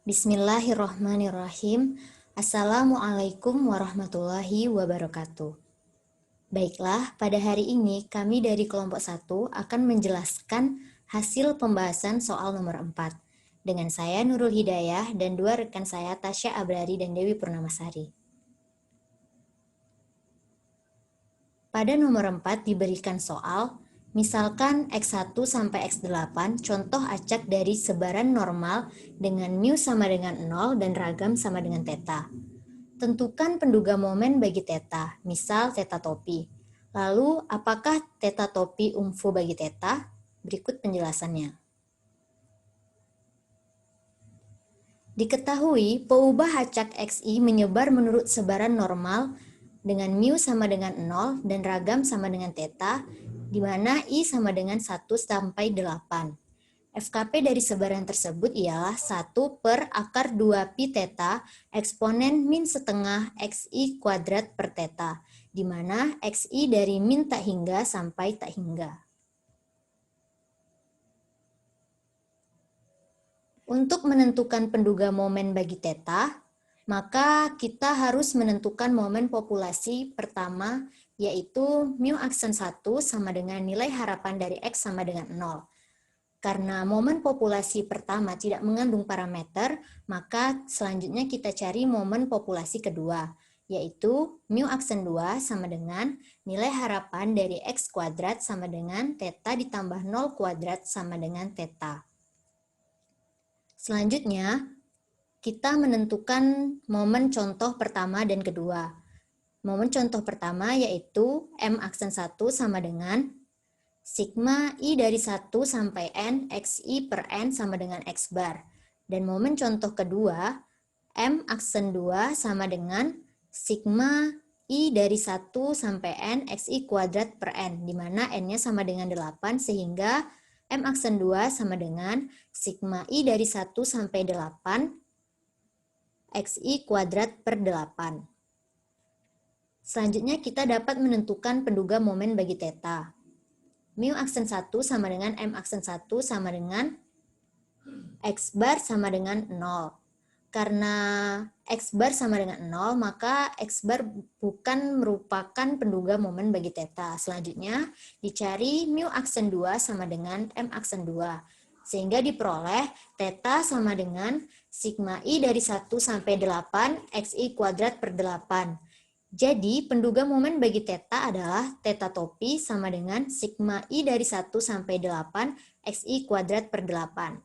Bismillahirrahmanirrahim. Assalamualaikum warahmatullahi wabarakatuh. Baiklah, pada hari ini kami dari kelompok 1 akan menjelaskan hasil pembahasan soal nomor 4 dengan saya Nurul Hidayah dan dua rekan saya Tasya Abrari dan Dewi Purnamasari. Pada nomor 4 diberikan soal, misalkan X1 sampai X8 contoh acak dari sebaran normal dengan mu sama dengan 0 dan ragam sama dengan theta. Tentukan penduga momen bagi theta, misal theta topi. Lalu, apakah theta topi umfu bagi theta? Berikut penjelasannya. Diketahui, peubah acak XI menyebar menurut sebaran normal dengan mu sama dengan 0 dan ragam sama dengan theta, di mana I sama dengan 1 sampai 8. FKP dari sebaran tersebut ialah 1 per akar 2 pi theta eksponen min setengah XI kuadrat per theta, di mana XI dari min tak hingga sampai tak hingga. Untuk menentukan penduga momen bagi theta, maka kita harus menentukan momen populasi pertama, yaitu mu aksen 1 sama dengan nilai harapan dari X sama dengan 0. Karena momen populasi pertama tidak mengandung parameter, maka selanjutnya kita cari momen populasi kedua, yaitu mu aksen 2 sama dengan nilai harapan dari X kuadrat sama dengan theta ditambah 0 kuadrat sama dengan theta. Selanjutnya, kita menentukan momen contoh pertama dan kedua. Momen contoh pertama yaitu M aksen 1 sama dengan sigma I dari 1 sampai N XI per N sama dengan X bar. Dan momen contoh kedua, M aksen 2 sama dengan sigma I dari 1 sampai N XI kuadrat per N, di mana N-nya sama dengan 8 sehingga M aksen 2 sama dengan sigma I dari 1 sampai 8 XI kuadrat per 8. Selanjutnya kita dapat menentukan penduga momen bagi theta. Mu aksen 1 sama dengan M aksen 1 sama dengan X bar sama dengan 0. Karena X bar sama dengan 0, maka X bar bukan merupakan penduga momen bagi theta. Selanjutnya, dicari mu aksen 2 sama dengan M aksen 2. Sehingga diperoleh theta sama dengan sigma I dari 1 sampai 8 XI kuadrat per 8. Jadi, penduga momen bagi theta adalah theta topi sama dengan sigma I dari 1 sampai 8 XI kuadrat per 8.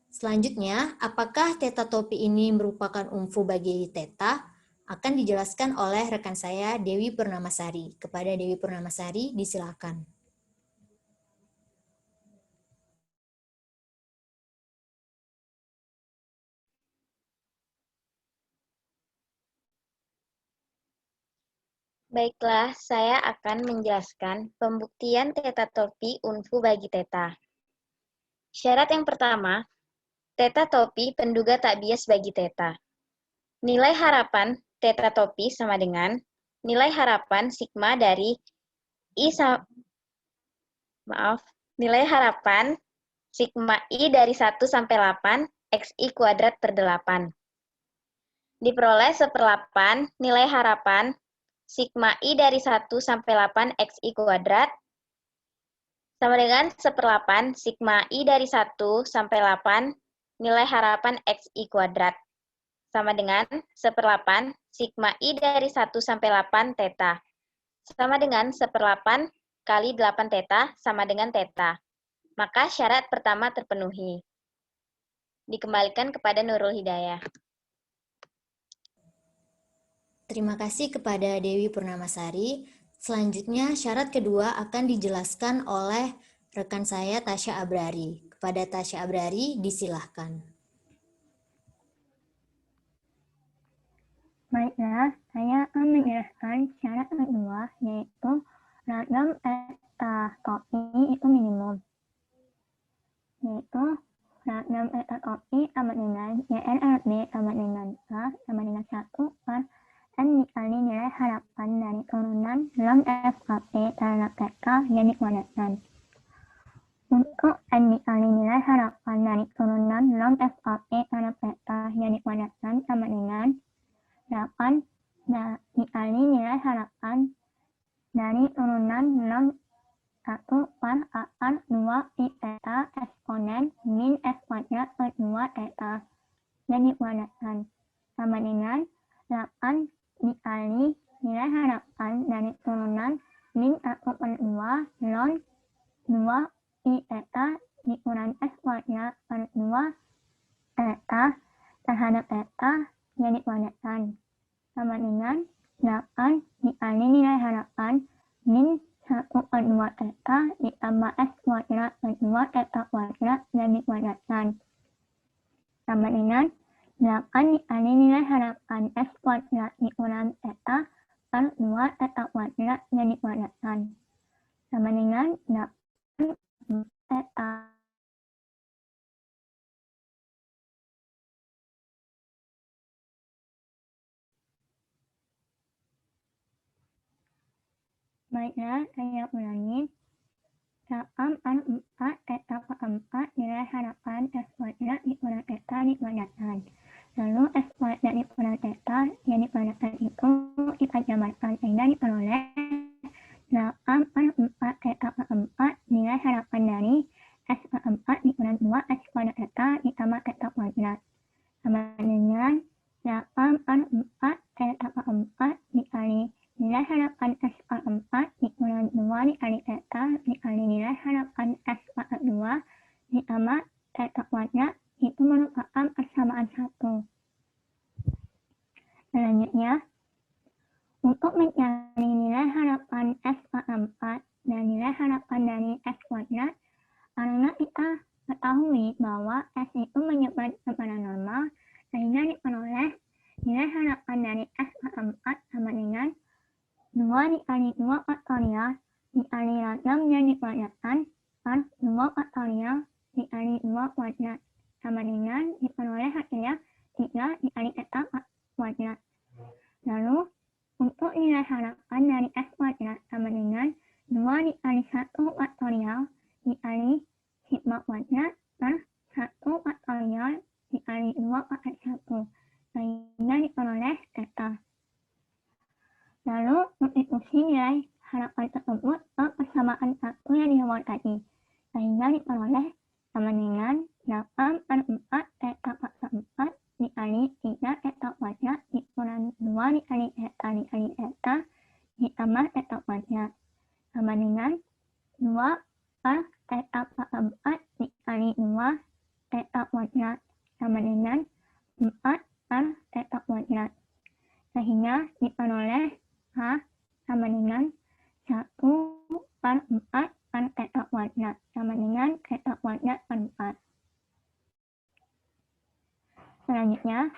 Selanjutnya, apakah theta topi ini merupakan umfu bagi theta? Akan dijelaskan oleh rekan saya Dewi Purnamasari. Kepada Dewi Purnamasari, disilakan. Baiklah, saya akan menjelaskan pembuktian theta topi unfu bagi theta. Syarat yang pertama, theta topi penduga tak bias bagi theta. Nilai harapan theta topi sama dengan nilai harapan sigma dari nilai harapan sigma I dari 1 sampai 8 XI kuadrat per 8. Diperoleh seperlapan nilai harapan sigma I dari 1 sampai 8 XI kuadrat sama dengan seperlapan sigma I dari 1 sampai 8 nilai harapan XI kuadrat sama dengan seperlapan sigma I dari 1 sampai 8 theta sama dengan seperlapan kali 8 theta sama dengan theta. Maka syarat pertama terpenuhi. Dikembalikan kepada Nurul Hidayah. Terima kasih kepada Dewi Purnamasari. Selanjutnya, syarat kedua akan dijelaskan oleh rekan saya Tasya Abrari. Kepada Tasya Abrari, disilahkan. Baiklah, saya akan menjelaskan syarat kedua, yaitu ragam eta topi itu minimum. Yaitu ragam eta topi sama dengan YN-RB sama dengan A sama dengan 1 per N dikali nilai harapan dari turunan log FKP terhadap theta yang dikuadratkan. Untuk N dikali nilai harapan dari turunan log FKP terhadap theta F kuadrat per 2 eta yang dikuadratkan. Sama dengan 8 dikali nilai harapan dari turunan min 1 per 2 ln 2 I eta dikurangi F kuadrat per 2 eta terhadap eta yang dikuadratkan. Sama dengan 8 dikali nilai harapan min 1 per 2 eta ditambah F kuadrat per 2 eta kuadrat yang dikuadratkan. Sama dengan 8 dikali nilai harapan F kuadrat dikurangi eta per 2 eta kuadrat yang dikuadratkan. Sama dengan 8 eta. Baiklah, saya ulangi. 8 per 4 eta per 4 nilai harapan F kuadrat dikurangi eta dikuadratkan. Lalu F kuadrat dikurangi eta yang dikuadratkan itu kita jabarkan sehingga diperoleh 8 per 4 eta per 4 nilai harapan dari F per 4 dikurangi 2 X kuadrat eta ditambah eta kuadrat. Sama dengan 8 per 4 eta per 4 dikali nilai harapan S per 4 dikurangi 2 dikali eta dikali nilai harapan S per 2 ditambah eta kuadrat itu merupakan persamaan 1. Selanjutnya, untuk mencari nilai harapan S per 4 dan nilai harapan dari S kuadrat, karena kita ketahui bahwa S itu menyebar kepada normal, sehingga diperoleh nilai harapan dari S per 4 sama dengan 2 dikali 2 faktorial dikali ragam yang dikuadratkan per 2 faktorial dikali 2 kuadrat sama dengan diperoleh hasilnya 3 dikali eta kuadrat. Lalu untuk nilai harapan dari S kuadrat sama dengan 2 dikali 1 faktorial dikali sigma kuadrat per 1 faktorial dikali 2 pangkat 1 sehingga diperoleh eta. Lalu substitusi nilai harapan tersebut ke persamaan 1 yang diawal tadi sehingga diperoleh sama dengan 8 per 4 eta per 4 dikali 3 eta kuadrat dikurangi 2 dikali eta ditambah eta kuadrat sama dengan 2 per eta per 4 dikali 2 eta kuadrat sama dengan 4 per eta kuadrat sehingga diperoleh H sama dengan 1 per 4 per eta kuadrat sama dengan eta kuadrat per 4. Selanjutnya,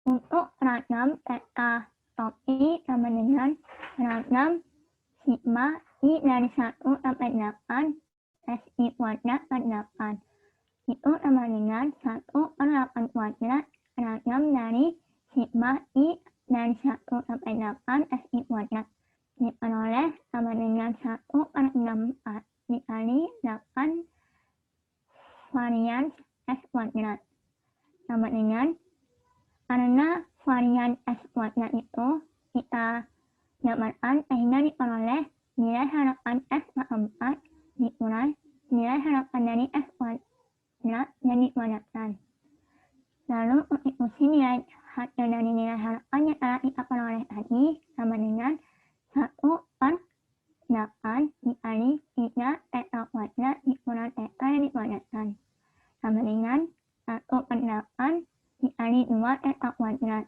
untuk ragam eta top I sama dengan ragam sigma I dari 1 sampai 8 SI kuadrat per 8. Itu sama dengan 1 per 8 kuadrat ragam dari sigma I dari 1 sampai 8 SI kuadrat. Diperoleh sama dengan 1 per 64 dikali 8 varian S kuadrat. Sama dengan, karena varian S kuadrat itu kita dapatkan sehingga diperoleh nilai harapan S per 4 dikurangi nilai harapan dari S kuadrat yang dikuadratkan. Lalu substitusi nilai hasil dari nilai harapan yang telah kita peroleh tadi sama dengan 1 per 8 dikali 3 eta kuadrat dikurangi eta yang dikuadratkan. Sama dengan 1 per 8 dikali 2 eta kuadrat.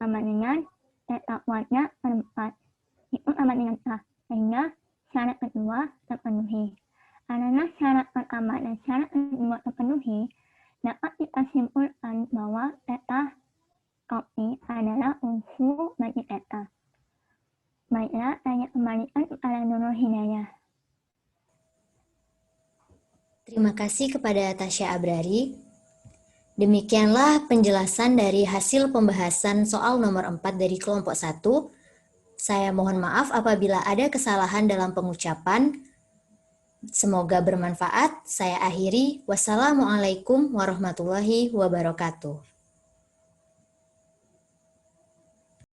Sama dengan eta kuadrat per 4. Itu sama dengan A. Sehingga syarat kedua terpenuhi. Karena syarat pertama dan syarat kedua terpenuhi, dapat kita simpulkan bahwa eta kopi adalah unsur bagi eta. Baiklah, saya kembalikan kepada Nurul Hidayah. Terima kasih kepada Tasya Abrari. Demikianlah penjelasan dari hasil pembahasan soal nomor 4 dari kelompok 1. Saya mohon maaf apabila ada kesalahan dalam pengucapan. Semoga bermanfaat. Saya akhiri. Wassalamualaikum warahmatullahi wabarakatuh.